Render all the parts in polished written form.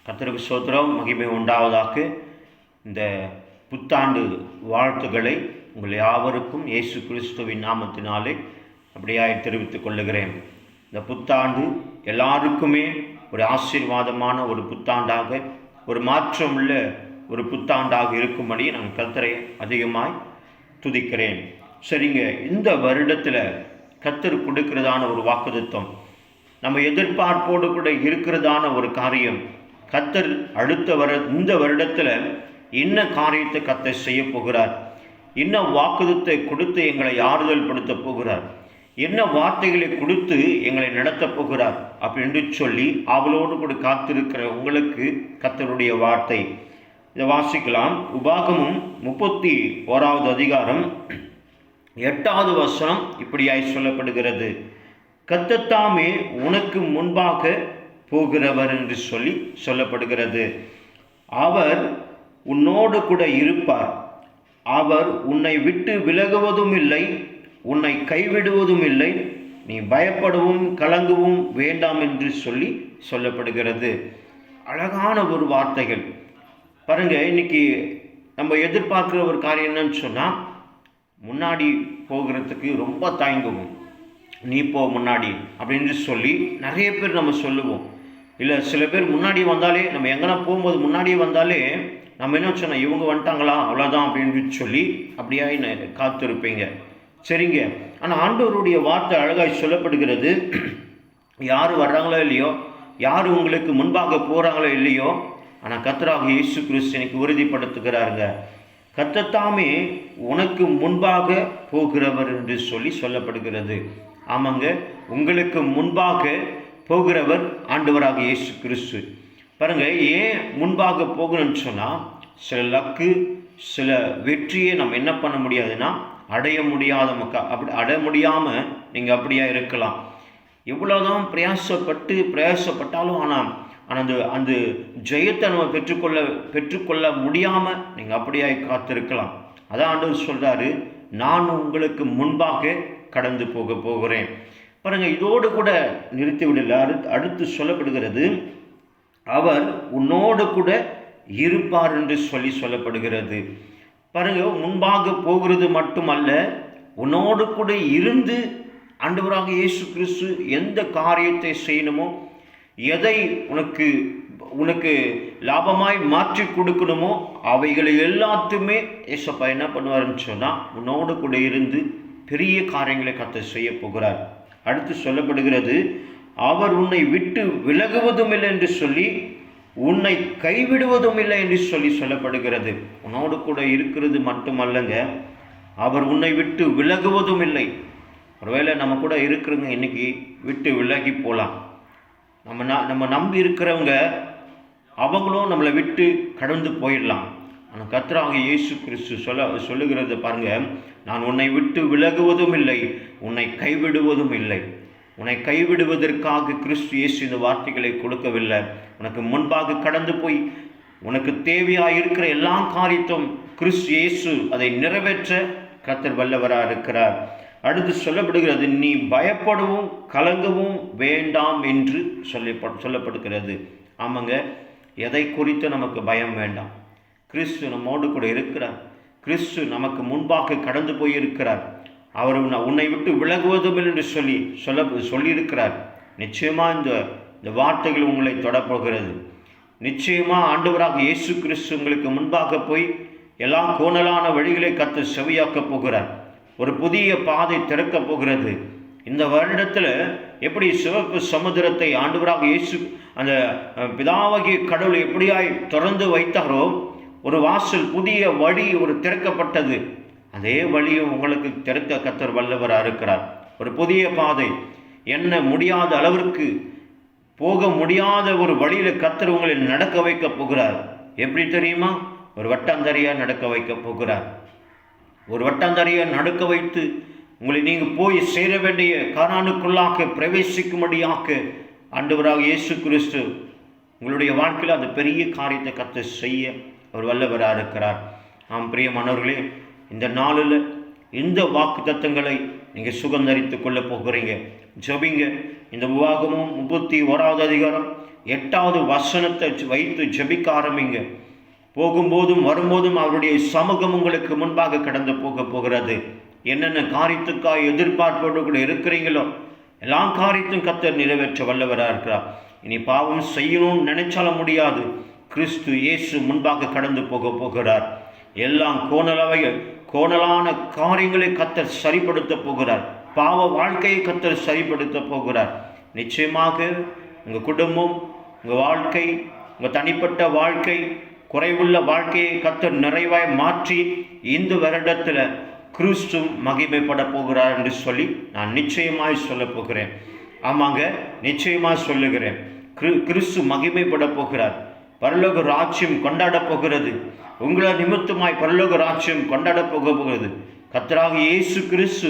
கர்த்தருக்கு ஸ்தோத்திரம், மகிமை உண்டாவதாக. இந்த புத்தாண்டு வாழ்த்துக்களை உங்கள் யாவருக்கும் இயேசு கிறிஸ்துவின் நாமத்தினாலே அப்படியாய் தெரிவித்துக் கொள்ளுகிறேன். இந்த புத்தாண்டு எல்லாருக்குமே ஒரு ஆசீர்வாதமான ஒரு புத்தாண்டாக, ஒரு மாற்றமுள்ள ஒரு புத்தாண்டாக இருக்கும்படி நான் கர்த்தரை அதிகமாய் துதிக்கிறேன். சரிங்க, இந்த வருடத்தில் கர்த்தர் கொடுக்கிறதான ஒரு வாக்குத்தத்தம், நம்ம எதிர்பார்ப்போடு கூட இருக்கிறதான ஒரு காரியம். கர்த்தர் இந்த வருடத்தில் என்ன காரியத்தை கர்த்தர் செய்ய போகிறார், என்ன வாக்குத்தத்தை கொடுத்து எங்களை ஆறுதல் படுத்த போகிறார், என்ன வார்த்தைகளை கொடுத்து எங்களை நடத்தப் போகிறார் அப்படின்னு சொல்லி அவளோடு கூட காத்திருக்கிற உங்களுக்கு கர்த்தருடைய வார்த்தை இதை வாசிக்கலாம். உபாகமும் 31வது அதிகாரம் 8வது வசனம் இப்படியாய் சொல்லப்படுகிறது. கர்த்தர் உனக்கு முன்பாக போகிறவர் என்று சொல்லப்படுகிறது. அவர் உன்னோடு கூட இருப்பார். அவர் உன்னை விட்டு விலகுவதும் இல்லை, உன்னை கைவிடுவதும் இல்லை. நீ பயப்படவும் கலங்கவும் வேண்டாம் என்று சொல்லப்படுகிறது. அழகான ஒரு வார்த்தைகள் பாருங்க. இன்னைக்கு நம்ம எதிர்பார்க்கிற ஒரு காரியம் என்னன்னு சொன்னால், முன்னாடி போகிறதுக்கு ரொம்ப தயங்குவோம். நீ போ முன்னாடி அப்படின்னு சொல்லி நிறைய பேர் நம்ம சொல்லுவோம். இல்லை, சில பேர் முன்னாடி வந்தாலே, நம்ம எங்கன்னா போகும்போது முன்னாடியே வந்தாலே நம்ம என்ன சொன்னோம், இவங்க வந்துட்டாங்களா அவ்வளோதான் அப்படின்னு சொல்லி அப்படியே காத்திருப்பீங்க. சரிங்க, ஆனால் ஆண்டவருடைய வார்த்தை அழகாய் சொல்லப்படுகிறது. யார் வர்றாங்களோ இல்லையோ, யார் உங்களுக்கு முன்பாக போகிறாங்களோ இல்லையோ, ஆனால் கர்த்தராகிய இயேசு கிறிஸ்து எனக்கு உறுதிப்படுத்துகிறாருங்க. கர்த்தர் உனக்கு முன்பாக போகிறவர் என்று சொல்லப்படுகிறது. ஆமாங்க, உங்களுக்கு முன்பாக போகிறவர் ஆண்டவராக இயேசு கிறிஸ்து. பாருங்க, ஏன் முன்பாக போகணும்னு சொன்னால், சில லக்கு, சில வெற்றியை நம்ம என்ன பண்ண முடியாதுன்னா அடைய முடியாத அப்படி அடைய முடியாமல் நீங்கள் அப்படியா இருக்கலாம். எவ்வளோதான் பிரயாசப்பட்டாலும் ஆனால் அந்த ஜெயத்தை நம்ம பெற்றுக்கொள்ள முடியாமல் நீங்கள் அப்படியே காத்திருக்கலாம். அதான் ஆண்டவர் சொல்கிறாரு, நான் உங்களுக்கு முன்பாக கடந்து போகிறேன். பாருங்கள், இதோடு கூட நிறுத்தி விடல. அடுத்து சொல்லப்படுகிறது, அவர் உன்னோடு கூட இருப்பார் என்று சொல்லப்படுகிறது. பாருங்க, முன்பாக போகிறது மட்டுமல்ல, உன்னோடு கூட இருந்து ஆண்டவராக இயேசு கிறிஸ்து எந்த காரியத்தை செய்யணுமோ, எதை உனக்கு லாபமாய் மாற்றி கொடுக்கணுமோ அவைகளை எல்லாத்துமே ஏசப்பா என்ன பண்ணுவாருன்னு சொன்னால், உன்னோடு கூட இருந்து பெரிய காரியங்களை கர்த்தர் செய்ய போகிறார். அடுத்து சொல்லப்படுகிறது, அவர் உன்னை விட்டு விலகுவதும் இல்லை என்று சொல்லி, உன்னை கைவிடுவதும் இல்லை என்று சொல்லப்படுகிறது. உன்னோடு கூட இருக்கிறது மட்டுமல்லங்க, அவர் உன்னை விட்டு விலகுவதும் இல்லை. ஒருவேளை நம்ம கூட இருக்கிறவங்க இன்னைக்கு விட்டு விலகி போகலாம். நம்ம நம்பி இருக்கிறவங்க அவங்களும் நம்மளை விட்டு கடந்து போயிடலாம். ஆனால் கர்த்தராகிய இயேசு கிறிஸ்து சொல்லுகிறது பாருங்க, நான் உன்னை விட்டு விலகுவதும் இல்லை, உன்னை கைவிடுவதும் இல்லை. உன்னை கைவிடுவதற்காக கிறிஸ்து இயேசு இந்த வார்த்தைகளை கொடுக்கவில்லை. உனக்கு முன்பாக கடந்து போய் உனக்கு தேவையாக இருக்கிற எல்லா காரியத்தையும் கிறிஸ்து இயேசு அதை நிறைவேற்ற கர்த்தர் வல்லவராக இருக்கிறார். அடுத்து சொல்லப்படுகிறது, நீ பயப்படவும் கலங்கவும் வேண்டாம் என்று சொல்லப்படுகிறது. ஆமாங்க, எதை குறித்து நமக்கு பயம் வேண்டாம். கிறிஸ்து நம்மோடு கூட இருக்கிறார். கிறிஸ்து நமக்கு முன்பாக கடந்து போயிருக்கிறார். அவர் உன்னை விட்டு விலகுவதும் என்று சொல்லியிருக்கிறார். நிச்சயமாக இந்த வார்த்தைகள் உங்களை தொடப்போகிறது. நிச்சயமாக ஆண்டவராக இயேசு கிறிஸ்து உங்களுக்கு முன்பாக போய் எல்லா கோணலான வழிகளை கர்த்தர் செவியாக்கப் போகிறார். ஒரு புதிய பாதை திறக்கப் போகிறது. இந்த வருடத்தில் எப்படி சிவப்பு சமுத்திரத்தை ஆண்டவராக இயேசு அந்த பிதாவாகிய கடவுள் எப்படியாய் திறந்து வைத்தாரோ, ஒரு வாசல், புதிய வழி ஒரு திறக்கப்பட்டது. அதே வழியும் உங்களுக்கு திறக்க கர்த்தர் வல்லவராக இருக்கிறார். ஒரு புதிய பாதை, என்ன முடியாத அளவிற்கு போக முடியாத ஒரு வழியில் கர்த்தர் உங்களை நடக்க வைக்க போகிறார். எப்படி தெரியுமா? ஒரு வட்டாந்தரையாக நடக்க வைக்க போகிறார். ஒரு வட்டாந்தரையாக நடக்க வைத்து உங்களை நீங்கள் போய் சேர வேண்டிய கானானுக்குள்ளாக பிரவேசிக்கும்படியாக ஆண்டவராக இயேசு கிறிஸ்து உங்களுடைய வாழ்க்கையில் அந்த பெரிய காரியத்தை கர்த்தர் செய்ய அவர் வல்லவராக இருக்கிறார். ஆம் பிரியமானவர்களே, இந்த நாளில் இந்த வாக்கு தத்தங்களை நீங்கள் சுகந்தரித்து கொள்ள போகிறீங்க. ஜபிங்க. இந்த உபாகமும் 31வது அதிகாரம் 8வது வசனத்தை வைத்து ஜெபிக்க ஆரம்பிங்க. போகும்போதும் வரும்போதும் அவருடைய சமூகம் உங்களுக்கு முன்பாக கடந்து போகிறது. என்னென்ன காரியத்துக்காக எதிர்பார்ப்போடு கூட இருக்கிறீங்களோ எல்லா காரியத்தையும் கர்த்தர் நிறைவேற்ற வல்லவராக இருக்கிறார். இனி பாவம் செய்யணும்னு நினைச்சாலும் முடியாது. கிறிஸ்து இயேசு முன்பாக கடந்து போகிறார். எல்லாம் கோணலான காரியங்களை கர்த்தர் சரிப்படுத்த போகிறார். பாவ வாழ்க்கையை கர்த்தர் சரிப்படுத்த போகிறார். நிச்சயமாக உங்கள் குடும்பம், உங்கள் வாழ்க்கை, உங்கள் தனிப்பட்ட வாழ்க்கை, குறைவுள்ள வாழ்க்கையை கர்த்தர் நிறைவாய் மாற்றி இந்த வருடத்தில் கிறிஸ்து மகிமைப்பட போகிறார் என்று சொல்லி நான் நிச்சயமாய் சொல்ல போகிறேன். ஆமாங்க, நிச்சயமாக சொல்லுகிறேன். கிறிஸ்து மகிமைப்பட போகிறார். பரலோக ராஜ்யம் கொண்டாட போகிறது. உங்களை நிமித்தமாய் பரலோக ராஜ்யம் கொண்டாட போகிறது. கர்த்தராகிய இயேசு கிறிஸ்து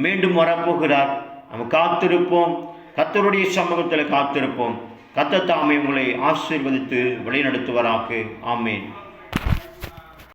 மீண்டும் வரப்போகிறார். நம்ம காத்திருப்போம். கர்த்தருடைய சமூகத்தில் காத்திருப்போம். கர்த்தர் தாமே உங்களை ஆசீர்வதித்து வழிநடத்துவாராக. ஆமென்.